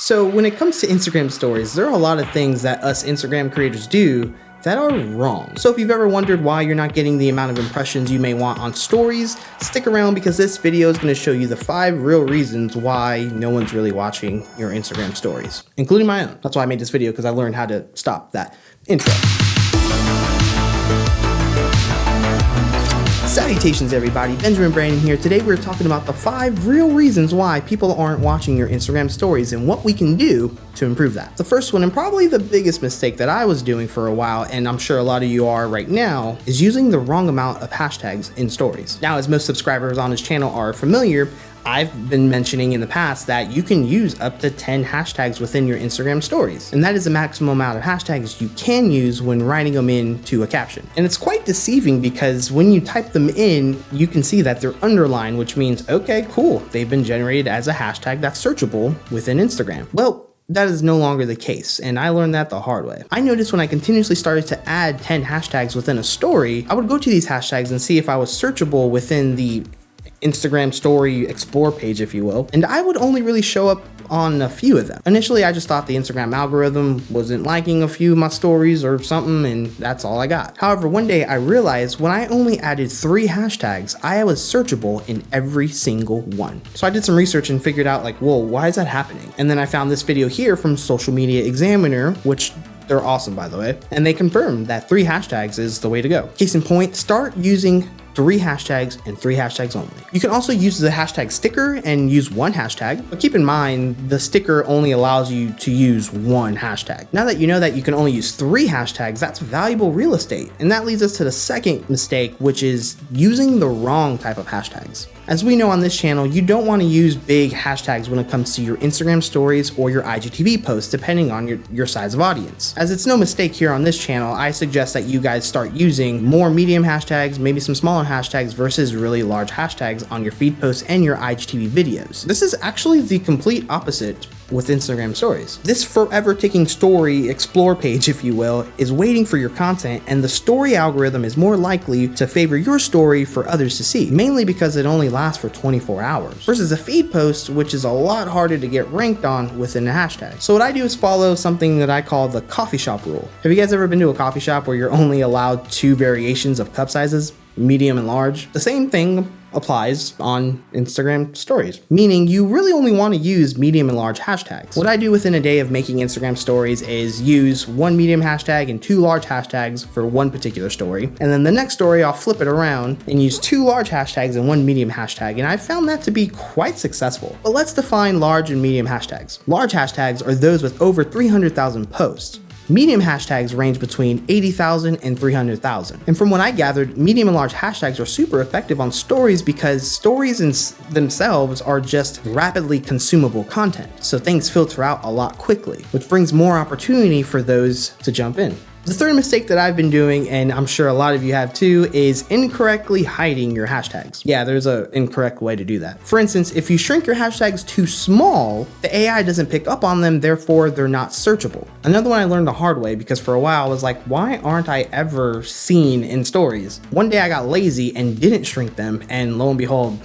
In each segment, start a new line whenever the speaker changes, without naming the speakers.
So when it comes to Instagram stories, there are a lot of things that us Instagram creators do that are wrong. So if you've ever wondered why you're not getting the amount of impressions you may want on stories, stick around because this video is going to show you the 5 real reasons why no one's really watching your Instagram stories, including my own. That's why I made this video, because I learned how to stop that intro. Salutations everybody, Benjamin Brandon here. Today we're talking about the 5 real reasons why people aren't watching your Instagram stories and what we can do to improve that. The first one, and probably the biggest mistake that I was doing for a while, and I'm sure a lot of you are right now, is using the wrong amount of hashtags in stories. Now, as most subscribers on this channel are familiar, I've been mentioning in the past that you can use up to 10 hashtags within your Instagram stories. And that is the maximum amount of hashtags you can use when writing them into a caption. And it's quite deceiving because when you type them in, you can see that they're underlined, which means, okay, cool, they've been generated as a hashtag that's searchable within Instagram. Well, that is no longer the case, and I learned that the hard way. I noticed when I continuously started to add 10 hashtags within a story, I would go to these hashtags and see if I was searchable within the Instagram story explore page, if you will, and I would only really show up on a few of them. Initially, I just thought the Instagram algorithm wasn't liking a few of my stories or something, and that's all I got. However, one day I realized when I only added 3 hashtags, I was searchable in every single one. So I did some research and figured out, like, whoa, why is that happening? And then I found this video here from Social Media Examiner, which they're awesome, by the way, and they confirmed that 3 hashtags is the way to go. Case in point, start using 3 hashtags and 3 hashtags only. You can also use the hashtag sticker and use 1 hashtag, but keep in mind the sticker only allows you to use 1 hashtag. Now that you know that you can only use 3 hashtags, that's valuable real estate. And that leads us to the second mistake, which is using the wrong type of hashtags. As we know on this channel, you don't want to use big hashtags when it comes to your Instagram stories or your IGTV posts, depending on your size of audience. As it's no mistake here on this channel, I suggest that you guys start using more medium hashtags, maybe some smaller hashtags versus really large hashtags on your feed posts and your IGTV videos. This is actually the complete opposite with Instagram stories. This forever taking story explore page, if you will, is waiting for your content, and the story algorithm is more likely to favor your story for others to see, mainly because it only lasts for 24 hours versus a feed post, which is a lot harder to get ranked on within a hashtag. So what I do is follow something that I call the coffee shop rule. Have you guys ever been to a coffee shop where you're only allowed 2 variations of cup sizes, medium and large? The same thing applies on Instagram stories, meaning you really only want to use medium and large hashtags. What I do within a day of making Instagram stories is use 1 medium hashtag and 2 large hashtags for one particular story. And then the next story, I'll flip it around and use 2 large hashtags and 1 medium hashtag. And I found that to be quite successful. But let's define large and medium hashtags. Large hashtags are those with over 300,000 posts. Medium hashtags range between 80,000 and 300,000. And from what I gathered, medium and large hashtags are super effective on stories because stories in themselves are just rapidly consumable content. So things filter out a lot quickly, which brings more opportunity for those to jump in. The third mistake that I've been doing, and I'm sure a lot of you have too, is incorrectly hiding your hashtags. Yeah, there's an incorrect way to do that. For instance, if you shrink your hashtags too small, the AI doesn't pick up on them, therefore they're not searchable. Another one I learned the hard way because for a while I was like, why aren't I ever seen in stories? One day I got lazy and didn't shrink them, and lo and behold,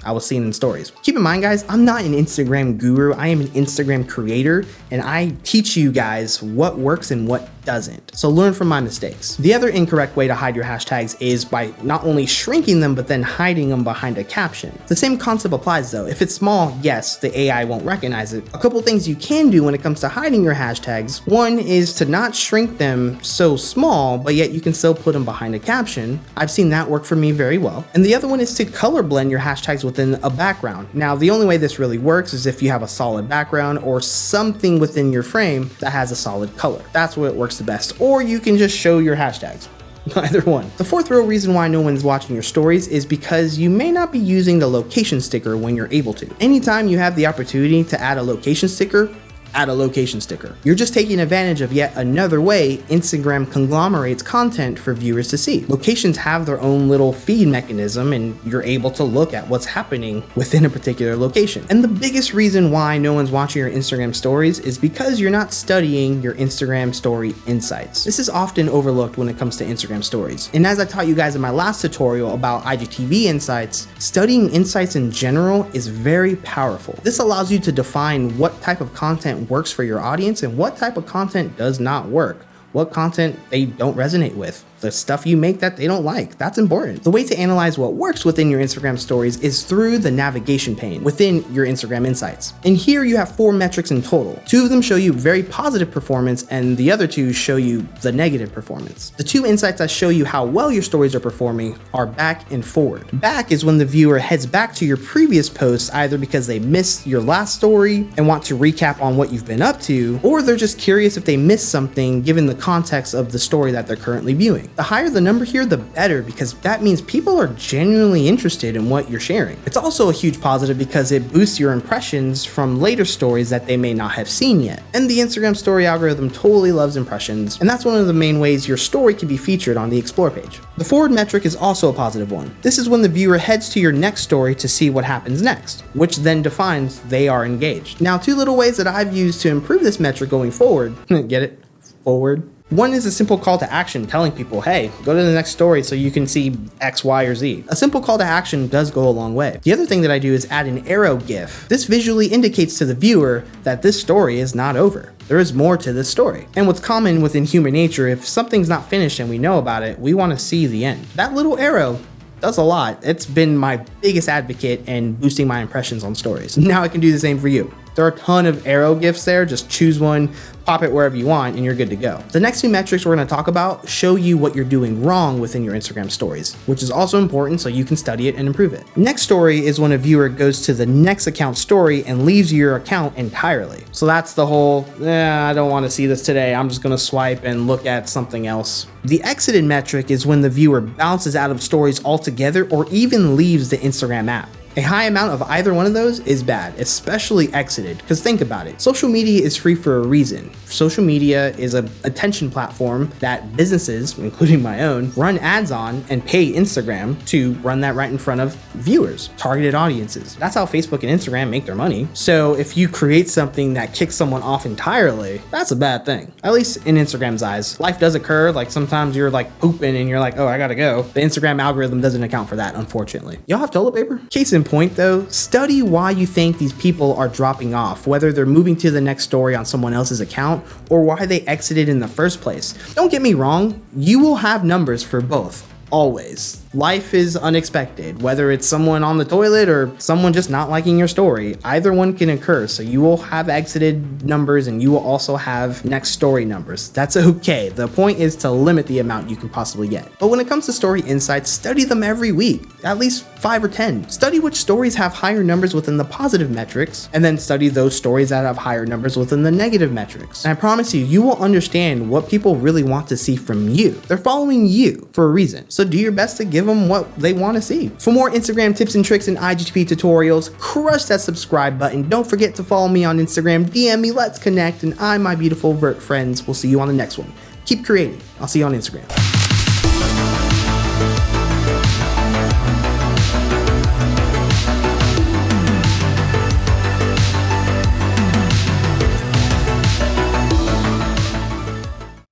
I was seen in stories. Keep in mind, guys, I'm not an Instagram guru. I am an Instagram creator, and I teach you guys what works and what doesn't. So learn from my mistakes. The other incorrect way to hide your hashtags is by not only shrinking them, but then hiding them behind a caption. The same concept applies though. If it's small, yes, the AI won't recognize it. A couple things you can do when it comes to hiding your hashtags. One is to not shrink them so small, but yet you can still put them behind a caption. I've seen that work for me very well. And the other one is to color blend your hashtags within a background. Now, the only way this really works is if you have a solid background or something within your frame that has a solid color. That's what works the best. Or you can just show your hashtags. Either one. The fourth real reason why no one's watching your stories is because you may not be using the location sticker when you're able to. Anytime you have the opportunity to add a location sticker, add a location sticker. You're just taking advantage of yet another way Instagram conglomerates content for viewers to see. Locations have their own little feed mechanism, and you're able to look at what's happening within a particular location. And the biggest reason why no one's watching your Instagram stories is because you're not studying your Instagram story insights. This is often overlooked when it comes to Instagram stories. And as I taught you guys in my last tutorial about IGTV insights, studying insights in general is very powerful. This allows you to define what type of content works for your audience and what type of content does not work, what content they don't resonate with, the stuff you make that they don't like. That's important. The way to analyze what works within your Instagram stories is through the navigation pane within your Instagram insights. And here you have 4 metrics in total. 2 of them show you very positive performance and the other 2 show you the negative performance. The 2 insights that show you how well your stories are performing are back and forward. Back is when the viewer heads back to your previous post, either because they missed your last story and want to recap on what you've been up to, or they're just curious if they missed something given the context of the story that they're currently viewing. The higher the number here, the better, because that means people are genuinely interested in what you're sharing. It's also a huge positive because it boosts your impressions from later stories that they may not have seen yet. And the Instagram story algorithm totally loves impressions, and that's one of the main ways your story can be featured on the Explore page. The forward metric is also a positive one. This is when the viewer heads to your next story to see what happens next, which then defines they are engaged. Now, 2 little ways that I've used to improve this metric going forward, get it? Forward. One is a simple call to action telling people, hey, go to the next story so you can see X, Y, or Z. A simple call to action does go a long way. The other thing that I do is add an arrow GIF. This visually indicates to the viewer that this story is not over. There is more to this story. And what's common within human nature, if something's not finished and we know about it, we want to see the end. That little arrow does a lot. It's been my biggest advocate in boosting my impressions on stories. Now I can do the same for you. There are a ton of arrow GIFs there. Just choose one, pop it wherever you want, and you're good to go. The next 2 metrics we're going to talk about show you what you're doing wrong within your Instagram stories, which is also important so you can study it and improve it. Next story is when a viewer goes to the next account story and leaves your account entirely. So that's the whole, I don't want to see this today, I'm just going to swipe and look at something else. The exited metric is when the viewer bounces out of stories altogether or even leaves the Instagram app. A high amount of either one of those is bad, especially exited, because think about it. Social media is free for a reason. Social media is an attention platform that businesses, including my own, run ads on and pay Instagram to run that right in front of viewers, targeted audiences. That's how Facebook and Instagram make their money. So if you create something that kicks someone off entirely, that's a bad thing. At least in Instagram's eyes. Life does occur, like sometimes you're like pooping and you're like, oh, I gotta go. The Instagram algorithm doesn't account for that, unfortunately. Y'all have toilet paper? Case in point though, study why you think these people are dropping off, whether they're moving to the next story on someone else's account or why they exited in the first place. Don't get me wrong, you will have numbers for both. Always. Life is unexpected, whether it's someone on the toilet or someone just not liking your story. Either one can occur, so you will have exited numbers and you will also have next story numbers. That's okay. The point is to limit the amount you can possibly get. But when it comes to story insights, study them every week, at least 5 or 10. Study which stories have higher numbers within the positive metrics, and then study those stories that have higher numbers within the negative metrics. And I promise you, you will understand what people really want to see from you. They're following you for a reason. So do your best to give them what they want to see. For more Instagram tips and tricks and IGTV tutorials, crush that subscribe button. Don't forget to follow me on Instagram, DM me, let's connect, and my beautiful vert friends will see you on the next one. Keep creating. I'll see you on Instagram.